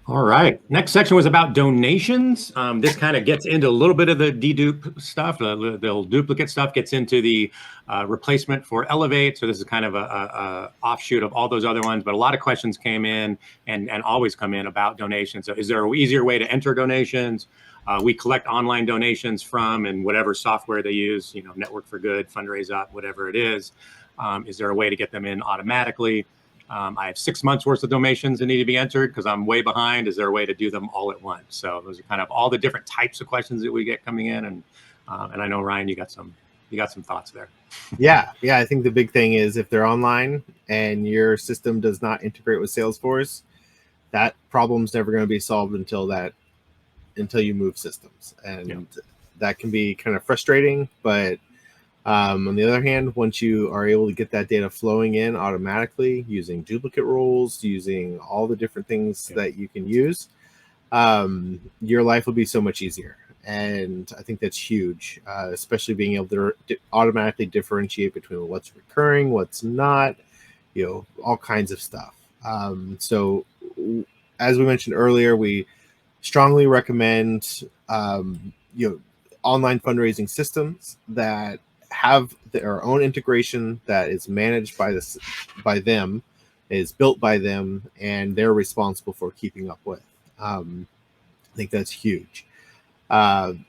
All right. Next section was about donations. This kind of gets into a little bit of the dedupe stuff. The duplicate stuff gets into the replacement for Elevate. So this is kind of a offshoot of all those other ones. But a lot of questions came in and always come in about donations. So is there an easier way to enter donations? We collect online donations from and whatever software they use, Network for Good, Fundraise Up, whatever it is. Is there a way to get them in automatically? I have 6 months worth of donations that need to be entered because I'm way behind. Is there a way to do them all at once? So those are kind of all the different types of questions that we get coming in, and I know Ryan, you got some thoughts there. Yeah. I think the big thing is if they're online and your system does not integrate with Salesforce, that problem's never going to be solved until you move systems, and that can be kind of frustrating, but on the other hand, once you are able to get that data flowing in automatically using duplicate roles, using all the different things that you can use, your life will be so much easier. And I think that's huge, especially being able to automatically differentiate between what's recurring, what's not, all kinds of stuff. So as we mentioned earlier, we strongly recommend, online fundraising systems that have their own integration that is managed by them, is built by them, and they're responsible for keeping up with. I think that's huge.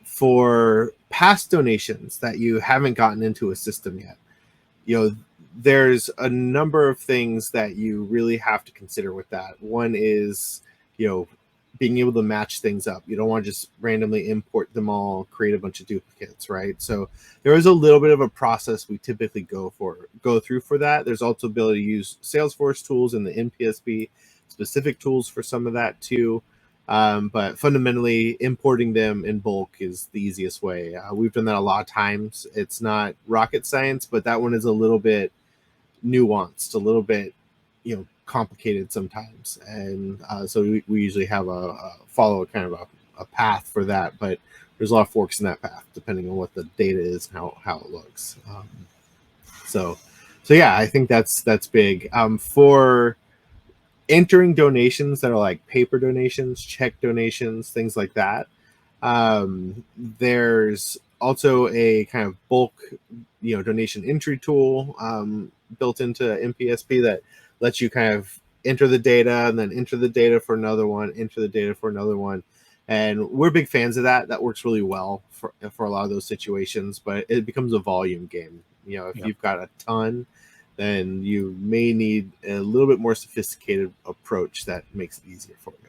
For past donations that you haven't gotten into a system yet, there's a number of things that you really have to consider with that. One is, being able to match things up. You don't want to just randomly import them all, create a bunch of duplicates, right? So there is a little bit of a process we typically go through for that. There's also ability to use Salesforce tools and the NPSP specific tools for some of that too. But fundamentally, importing them in bulk is the easiest way. We've done that a lot of times. It's not rocket science, but that one is a little bit nuanced, a little bit, complicated sometimes, and so we usually have follow kind of a path for that, but there's a lot of forks in that path depending on what the data is and how it looks. So yeah, I think that's big. For entering donations that are like paper donations, check donations, things like that, there's also a kind of bulk donation entry tool built into NPSP that lets you kind of enter the data and then enter the data for another one, enter the data for another one. And we're big fans of that. That works really well for a lot of those situations, but it becomes a volume game. If you've got a ton, then you may need a little bit more sophisticated approach that makes it easier for you.